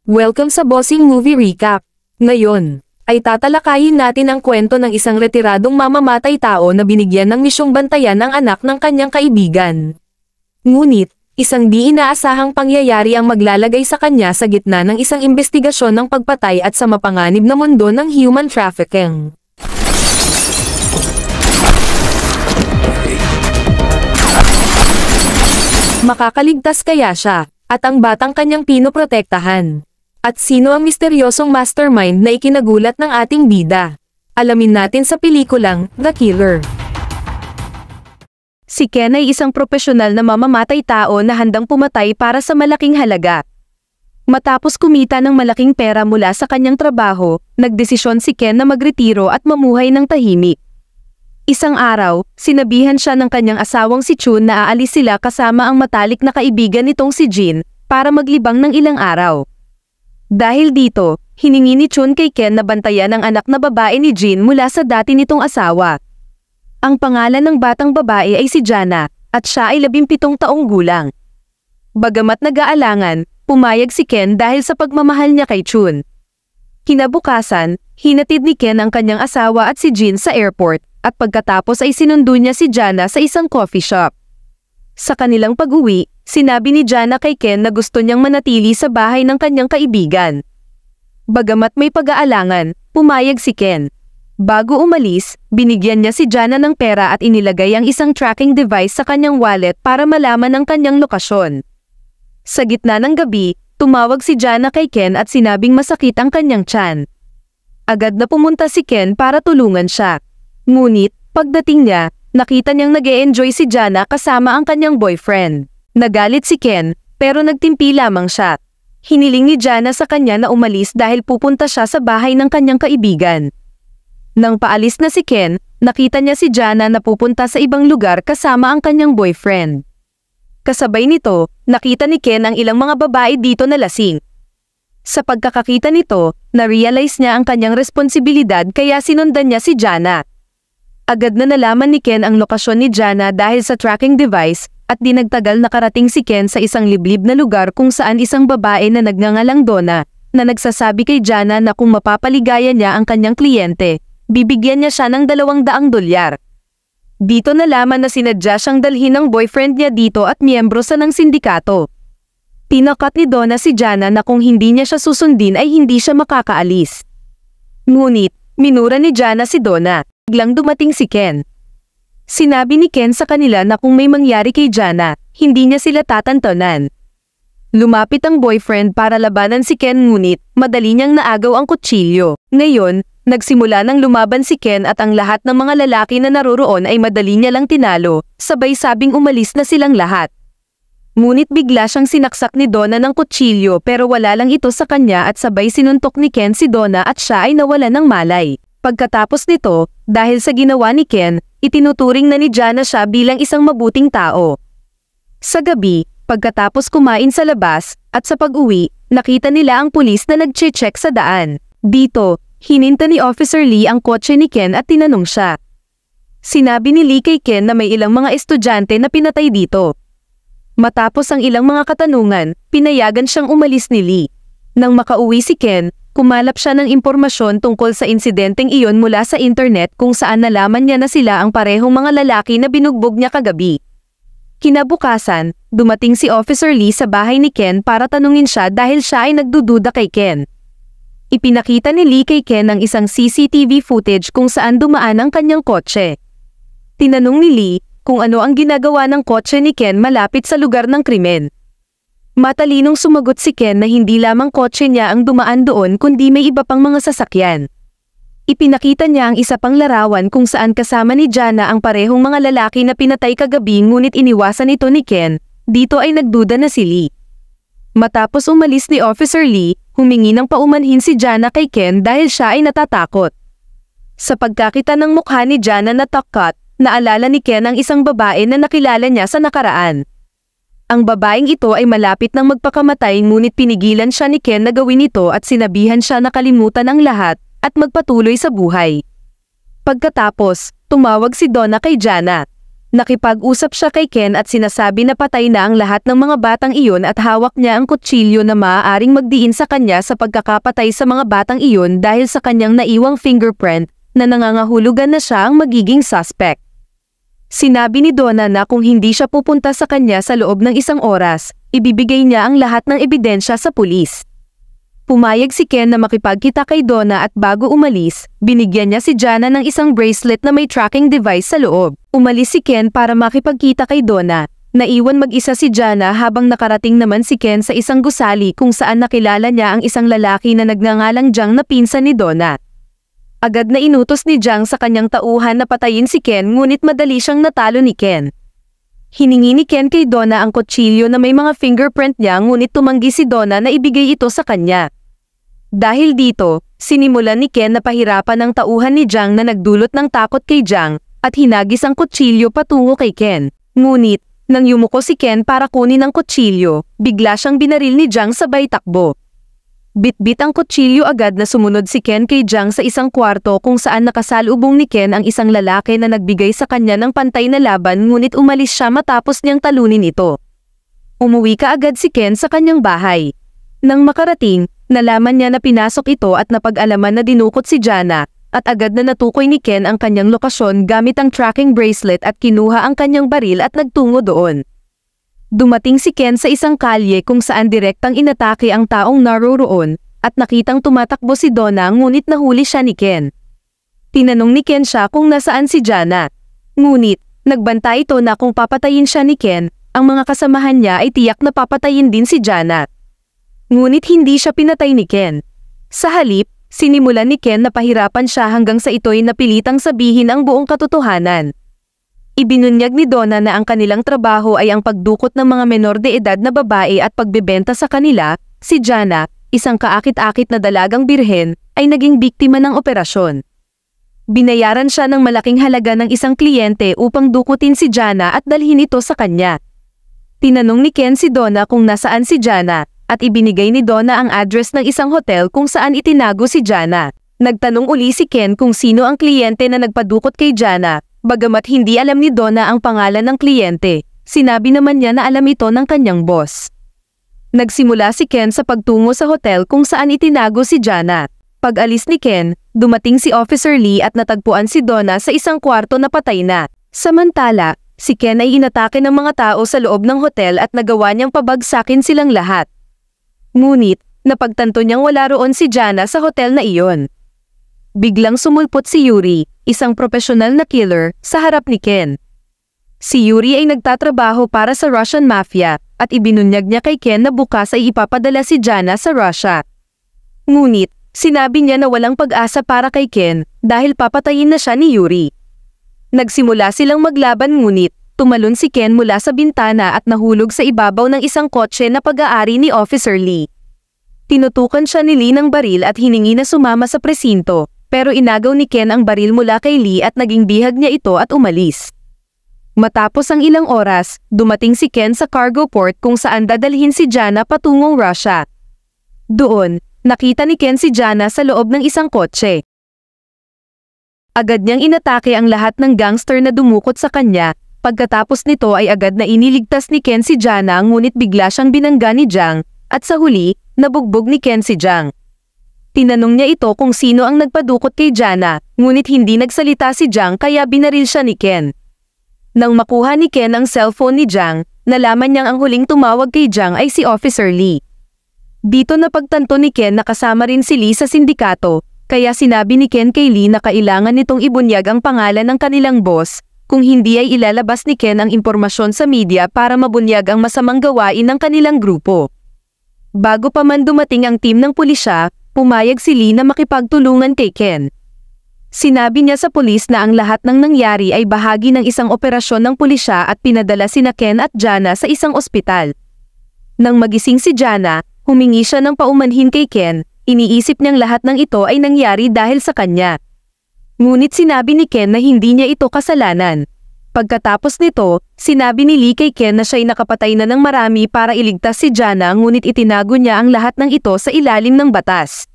Welcome sa Bossing Movie Recap. Ngayon, ay tatalakayin natin ang kwento ng isang retiradong mamamatay tao na binigyan ng misyong bantayan ang anak ng kanyang kaibigan. Ngunit, isang di inaasahang pangyayari ang maglalagay sa kanya sa gitna ng isang investigasyon ng pagpatay at sa mapanganib na mundo ng human trafficking. Makakaligtas kaya siya, at ang batang kanyang pinoprotektahan? At sino ang misteryosong mastermind na ikinagulat ng ating bida? Alamin natin sa pelikulang The Killer. Si Ken ay isang propesyonal na mamamatay tao na handang pumatay para sa malaking halaga. Matapos kumita ng malaking pera mula sa kanyang trabaho, nagdesisyon si Ken na magretiro at mamuhay ng tahimik. Isang araw, sinabihan siya ng kanyang asawang si Chun na aalis sila kasama ang matalik na kaibigan nitong si Jin para maglibang ng ilang araw. Dahil dito, hiningi ni Chun kay Ken na bantayan ang anak na babae ni Jin mula sa dati nitong asawa. Ang pangalan ng batang babae ay si Jana, at siya ay 17 taong gulang. Bagamat nag-aalangan, pumayag si Ken dahil sa pagmamahal niya kay Chun. Kinabukasan, hinatid ni Ken ang kanyang asawa at si Jin sa airport, at pagkatapos ay sinundo niya si Jana sa isang coffee shop. Sa kanilang pag-uwi, sinabi ni Jana kay Ken na gusto niyang manatili sa bahay ng kanyang kaibigan. Bagamat may pag-aalangan, pumayag si Ken. Bago umalis, binigyan niya si Jana ng pera at inilagay ang isang tracking device sa kanyang wallet para malaman ang kanyang lokasyon. Sa gitna ng gabi, tumawag si Jana kay Ken at sinabing masakit ang kanyang tiyan. Agad na pumunta si Ken para tulungan siya. Ngunit, pagdating niya, nakita niyang nag-e-enjoy si Jana kasama ang kanyang boyfriend. Nagalit si Ken, pero nagtimpi lamang siya. Hiniling ni Jana sa kanya na umalis dahil pupunta siya sa bahay ng kanyang kaibigan. Nang paalis na si Ken, nakita niya si Jana na pupunta sa ibang lugar kasama ang kanyang boyfriend. Kasabay nito, nakita ni Ken ang ilang mga babae dito na lasing. Sa pagkakakita nito, na-realize niya ang kanyang responsibilidad kaya sinundan niya si Jana. Agad na nalaman ni Ken ang lokasyon ni Jana dahil sa tracking device, at di nagtagal nakarating si Ken sa isang liblib na lugar kung saan isang babae na nagngangalang Donna, na nagsasabi kay Jana na kung mapapaligaya niya ang kanyang kliyente, bibigyan niya siya ng $200. Dito nalaman na sinadya siyang dalhin ng boyfriend niya dito at miyembro sa ng sindikato. Tinakat ni Donna si Jana na kung hindi niya siya susundin ay hindi siya makakaalis. Ngunit, minura ni Jana si Donna. Biglang dumating si Ken. Sinabi ni Ken sa kanila na kung may mangyari kay Jana, hindi niya sila tatantanan. Lumapit ang boyfriend para labanan si Ken ngunit, madali niyang naagaw ang kutsilyo. Ngayon, nagsimula ng lumaban si Ken at ang lahat ng mga lalaki na naroroon ay madali niya lang tinalo, sabay sabing umalis na silang lahat. Ngunit bigla siyang sinaksak ni Donna ng kutsilyo pero wala lang ito sa kanya at sabay sinuntok ni Ken si Donna at siya ay nawala ng malay. Pagkatapos nito, dahil sa ginawa ni Ken, itinuturing na ni Jana siya bilang isang mabuting tao. Sa gabi, pagkatapos kumain sa labas, at sa pag-uwi, nakita nila ang pulis na nagche-check sa daan. Dito, hininta ni Officer Lee ang kotse ni Ken at tinanong siya. Sinabi ni Lee kay Ken na may ilang mga estudyante na pinatay dito. Matapos ang ilang mga katanungan, pinayagan siyang umalis ni Lee. Nang makauwi si Ken, kumalap siya ng impormasyon tungkol sa insidenteng iyon mula sa internet kung saan nalaman niya na sila ang parehong mga lalaki na binugbog niya kagabi. Kinabukasan, dumating si Officer Lee sa bahay ni Ken para tanungin siya dahil siya ay nagdududa kay Ken. Ipinakita ni Lee kay Ken ang isang CCTV footage kung saan dumaan ang kanyang kotse. Tinanong ni Lee kung ano ang ginagawa ng kotse ni Ken malapit sa lugar ng krimen. Matalinong sumagot si Ken na hindi lamang kotse niya ang dumaan doon kundi may iba pang mga sasakyan. Ipinakita niya ang isa pang larawan kung saan kasama ni Jana ang parehong mga lalaki na pinatay kagabi ngunit iniwasan ito ni Ken. Dito ay nagduda na si Lee. Matapos umalis ni Officer Lee, humingi ng paumanhin si Jana kay Ken dahil siya ay natatakot. Sa pagkakita ng mukha ni Jana na takot, naalala ni Ken ang isang babae na nakilala niya sa nakaraan. Ang babaeng ito ay malapit ng magpakamatay ngunit pinigilan siya ni Ken na gawin ito at sinabihan siya na kalimutan ang lahat at magpatuloy sa buhay. Pagkatapos, tumawag si Donna kay Jana. Nakipag-usap siya kay Ken at sinasabi na patay na ang lahat ng mga batang iyon at hawak niya ang kutsilyo na maaaring magdiin sa kanya sa pagkakapatay sa mga batang iyon dahil sa kanyang naiwang fingerprint na nangangahulugan na siya ang magiging suspect. Sinabi ni Donna na kung hindi siya pupunta sa kanya sa loob ng 1 oras, ibibigay niya ang lahat ng ebidensya sa pulis. Pumayag si Ken na makipagkita kay Donna at bago umalis, binigyan niya si Jana ng isang bracelet na may tracking device sa loob. Umalis si Ken para makipagkita kay Donna. Naiwan mag-isa si Jana habang nakarating naman si Ken sa isang gusali kung saan nakilala niya ang isang lalaki na nagngangalang Jiang na pinsan ni Donna. Agad na inutos ni Jiang sa kanyang tauhan na patayin si Ken ngunit madali siyang natalo ni Ken. Hiningi ni Ken kay Donna ang kutsilyo na may mga fingerprint niya ngunit tumanggi si Donna na ibigay ito sa kanya. Dahil dito, sinimulan ni Ken na pahirapan ang tauhan ni Jiang na nagdulot ng takot kay Jiang at hinagis ang kutsilyo patungo kay Ken. Ngunit, nang yumuko si Ken para kunin ang kutsilyo, bigla siyang binaril ni Jiang sabay takbo. Bit-bit ang kutsilyo agad na sumunod si Ken kay Jiang sa isang kwarto kung saan nakasalubong ni Ken ang isang lalaki na nagbigay sa kanya ng pantay na laban ngunit umalis siya matapos niyang talunin ito. Umuwi kaagad si Ken sa kanyang bahay. Nang makarating, nalaman niya na pinasok ito at napag-alaman na dinukot si Jana, at agad na natukoy ni Ken ang kanyang lokasyon gamit ang tracking bracelet at kinuha ang kanyang baril at nagtungo doon. Dumating si Ken sa isang kalye kung saan direktang inatake ang taong naroroon at nakitang tumatakbo si Donna ngunit nahuli siya ni Ken. Tinanong ni Ken siya kung nasaan si Jana. Ngunit, nagbanta ito na kung papatayin siya ni Ken, ang mga kasamahan niya ay tiyak na papatayin din si Jana. Ngunit hindi siya pinatay ni Ken. Sa halip, sinimulan ni Ken na pahirapan siya hanggang sa ito'y napilitang sabihin ang buong katotohanan. Ibinunyag ni Donna na ang kanilang trabaho ay ang pagdukot ng mga menor de edad na babae at pagbebenta sa kanila. Si Jana, isang kaakit-akit na dalagang birhen, ay naging biktima ng operasyon. Binayaran siya ng malaking halaga ng isang kliyente upang dukutin si Jana at dalhin ito sa kanya. Tinanong ni Ken si Donna kung nasaan si Jana, at ibinigay ni Donna ang address ng isang hotel kung saan itinago si Jana. Nagtanong uli si Ken kung sino ang kliyente na nagpadukot kay Jana, bagamat hindi alam ni Donna ang pangalan ng kliyente. Sinabi naman niya na alam ito ng kanyang boss. Nagsimula si Ken sa pagtungo sa hotel kung saan itinago si Jana. Pag-alis ni Ken, dumating si Officer Lee at natagpuan si Donna sa isang kwarto na patay na. Samantala, si Ken ay inatake ng mga tao sa loob ng hotel at nagawa niyang pabagsakin silang lahat. Ngunit, napagtanto niyang wala roon si Jana sa hotel na iyon. Biglang sumulpot si Yuri, isang profesional na killer, sa harap ni Ken. Si Yuri ay nagtatrabaho para sa Russian Mafia, at ibinunyag niya kay Ken na bukas ay ipapadala si Jana sa Russia. Ngunit, sinabi niya na walang pag-asa para kay Ken, dahil papatayin na siya ni Yuri. Nagsimula silang maglaban ngunit, tumalon si Ken mula sa bintana at nahulog sa ibabaw ng isang kotse na pag-aari ni Officer Lee. Tinutukan siya ni Lee ng baril at hiningi na sumama sa presinto, pero inagaw ni Ken ang baril mula kay Lee at naging bihag niya ito at umalis. Matapos ang ilang oras, dumating si Ken sa cargo port kung saan dadalhin si Jana patungong Russia. Doon, nakita ni Ken si Jana sa loob ng isang kotse. Agad niyang inatake ang lahat ng gangster na dumukot sa kanya. Pagkatapos nito ay agad na iniligtas ni Ken si Jana ngunit bigla siyang binangga ni Jiang, at sa huli, nabugbog ni Ken si Jiang. Tinanong niya ito kung sino ang nagpadukot kay Jana, ngunit hindi nagsalita si Jiang kaya binaril siya ni Ken. Nang makuha ni Ken ang cellphone ni Jiang, nalaman niyang ang huling tumawag kay Jiang ay si Officer Lee. Dito napagtanto ni Ken na kasama rin si Lee sa sindikato, kaya sinabi ni Ken kay Lee na kailangan nitong ibunyag ang pangalan ng kanilang boss, kung hindi ay ilalabas ni Ken ang impormasyon sa media para mabunyag ang masamang gawain ng kanilang grupo. Bago pa man dumating ang team ng pulisya, pumayag si Lee na makipagtulungan kay Ken. Sinabi niya sa pulis na ang lahat ng nangyari ay bahagi ng isang operasyon ng pulisya at pinadala sina Ken at Jana sa isang ospital. Nang magising si Jana, humingi siya ng paumanhin kay Ken, iniisip niyang lahat ng ito ay nangyari dahil sa kanya. Ngunit sinabi ni Ken na hindi niya ito kasalanan. Pagkatapos nito, sinabi ni Lee kay Ken na siya'y nakapatay na ng marami para iligtas si Jana ngunit itinago niya ang lahat ng ito sa ilalim ng batas.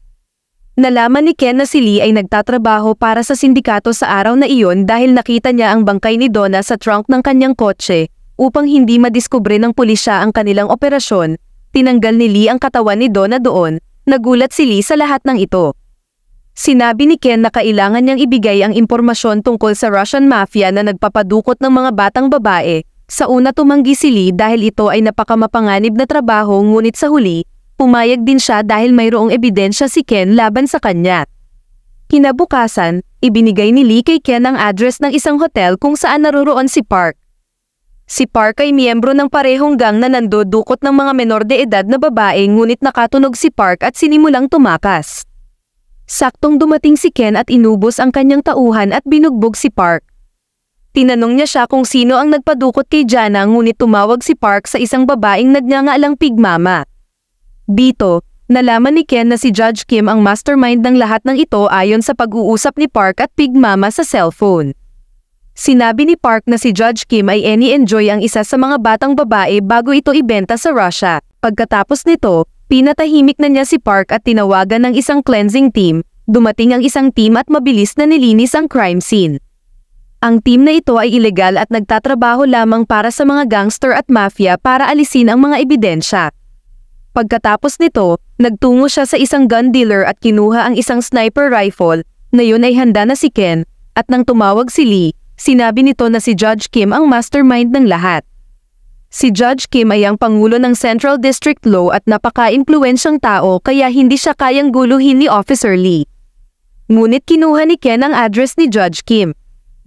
Nalaman ni Ken na si Lee ay nagtatrabaho para sa sindikato sa araw na iyon dahil nakita niya ang bangkay ni Donna sa trunk ng kanyang kotse. Upang hindi madiskubre ng pulisya ang kanilang operasyon, tinanggal ni Lee ang katawan ni Donna doon. Nagulat si Lee sa lahat ng ito. Sinabi ni Ken na kailangan niyang ibigay ang impormasyon tungkol sa Russian Mafia na nagpapadukot ng mga batang babae. Sa una tumanggi si Lee dahil ito ay napakamapanganib na trabaho, ngunit sa huli, pumayag din siya dahil mayroong ebidensya si Ken laban sa kanya. Kinabukasan, ibinigay ni Lee kay Ken ang address ng isang hotel kung saan naroroon si Park. Si Park ay miyembro ng parehong gang na nandudukot ng mga menor de edad na babae, ngunit nakatunog si Park at sinimulang tumakas. Saktong dumating si Ken at inubos ang kanyang tauhan at binugbog si Park. Tinanong niya siya kung sino ang nagpadukot kay Jana, ngunit tumawag si Park sa isang babaeng nagngangalang Pig Mama. Dito, nalaman ni Ken na si Judge Kim ang mastermind ng lahat ng ito ayon sa pag-uusap ni Park at Pig Mama sa cellphone. Sinabi ni Park na si Judge Kim ay ini-enjoy ang isa sa mga batang babae bago ito ibenta sa Russia. Pagkatapos nito, pinatahimik na niya si Park at tinawagan ng isang cleansing team. Dumating ang isang team at mabilis na nilinis ang crime scene. Ang team na ito ay ilegal at nagtatrabaho lamang para sa mga gangster at mafia para alisin ang mga ebidensya. Pagkatapos nito, nagtungo siya sa isang gun dealer at kinuha ang isang sniper rifle. Ngayon ay handa na si Ken, at nang tumawag si Lee, sinabi nito na si Judge Kim ang mastermind ng lahat. Si Judge Kim ay ang pangulo ng Central District Law at napaka-impluwensyang tao kaya hindi siya kayang guluhin ni Officer Lee. Ngunit kinuha ni Ken ang address ni Judge Kim.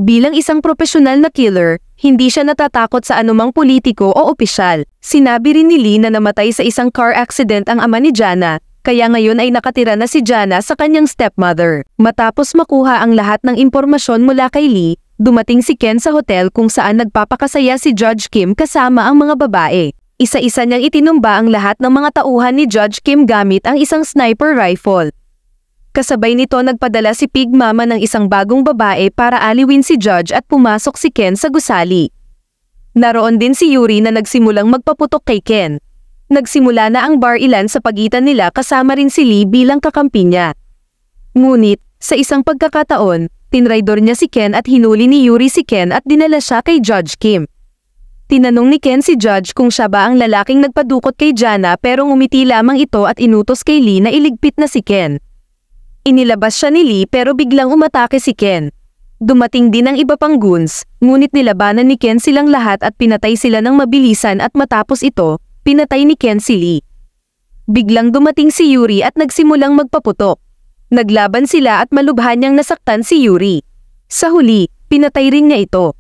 Bilang isang profesional na killer, hindi siya natatakot sa anumang politiko o opisyal. Sinabi rin ni Lee na namatay sa isang car accident ang ama ni Jana, kaya ngayon ay nakatira na si Jana sa kanyang stepmother. Matapos makuha ang lahat ng impormasyon mula kay Lee, dumating si Ken sa hotel kung saan nagpapakasaya si Judge Kim kasama ang mga babae. Isa-isa niyang itinumba ang lahat ng mga tauhan ni Judge Kim gamit ang isang sniper rifle. Kasabay nito nagpadala si Pig Mama ng isang bagong babae para aliwin si Judge at pumasok si Ken sa gusali. Naroon din si Yuri na nagsimulang magpaputok kay Ken. Nagsimula na ang bar ilan sa pagitan nila kasama rin si Lee bilang kakampi niya. Ngunit, sa isang pagkakataon, tinraidor niya si Ken at hinuli ni Yuri si Ken at dinala siya kay Judge Kim. Tinanong ni Ken si Judge kung siya ba ang lalaking nagpadukot kay Jana pero ngumiti lamang ito at inutos kay Lee na iligpit na si Ken. Inilabas siya ni Lee pero biglang umatake si Ken. Dumating din ang iba pang goons, ngunit nilabanan ni Ken silang lahat at pinatay sila ng mabilisan at matapos ito, pinatay ni Ken si Lee. Biglang dumating si Yuri at nagsimulang magpaputok. Naglaban sila at malubhan niyang nasaktan si Yuri. Sa huli, pinatay rin niya ito.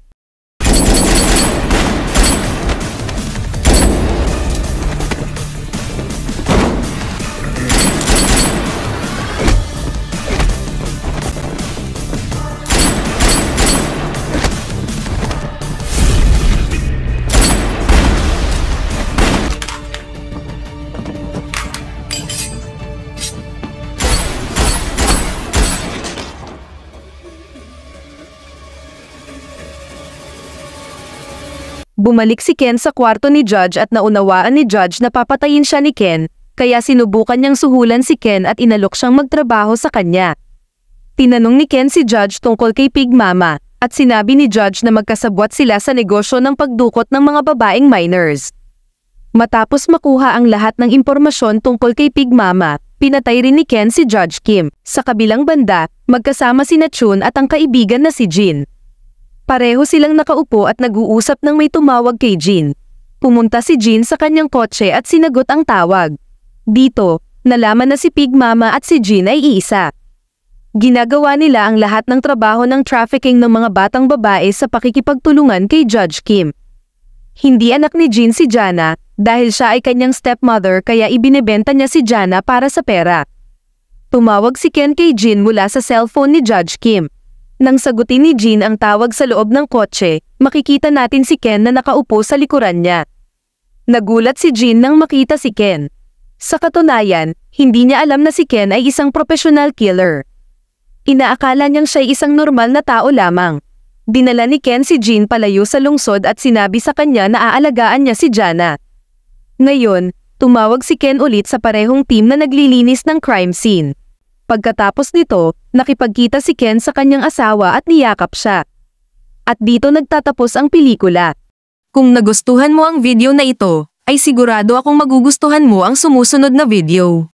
Bumalik si Ken sa kwarto ni Judge at naunawaan ni Judge na papatayin siya ni Ken, kaya sinubukan niyang suhulan si Ken at inalok siyang magtrabaho sa kanya. Tinanong ni Ken si Judge tungkol kay Pig Mama, at sinabi ni Judge na magkasabwat sila sa negosyo ng pagdukot ng mga babaeng minors. Matapos makuha ang lahat ng impormasyon tungkol kay Pig Mama, pinatay rin ni Ken si Judge Kim. Sa kabilang banda, magkasama sina Chun at ang kaibigan na si Jin. Pareho silang nakaupo at nag-uusap nang may tumawag kay Jin. Pumunta si Jin sa kanyang kotse at sinagot ang tawag. Dito, nalaman na si Pig Mama at si Jin ay iisa. Ginagawa nila ang lahat ng trabaho ng trafficking ng mga batang babae sa pakikipagtulungan kay Judge Kim. Hindi anak ni Jin si Jana, dahil siya ay kanyang stepmother kaya ibinebenta niya si Jana para sa pera. Tumawag si Ken kay Jin mula sa cellphone ni Judge Kim. Nang sagutin ni Jin ang tawag sa loob ng kotse, makikita natin si Ken na nakaupo sa likuran niya. Nagulat si Jin nang makita si Ken. Sa katunayan, hindi niya alam na si Ken ay isang professional killer. Inaakala niyang siya'y isang normal na tao lamang. Dinala ni Ken si Jin palayo sa lungsod at sinabi sa kanya na aalagaan niya si Jana. Ngayon, tumawag si Ken ulit sa parehong team na naglilinis ng crime scene. Pagkatapos nito, nakipagkita si Ken sa kanyang asawa at niyakap siya. At dito nagtatapos ang pelikula. Kung nagustuhan mo ang video na ito, ay sigurado akong magugustuhan mo ang sumusunod na video.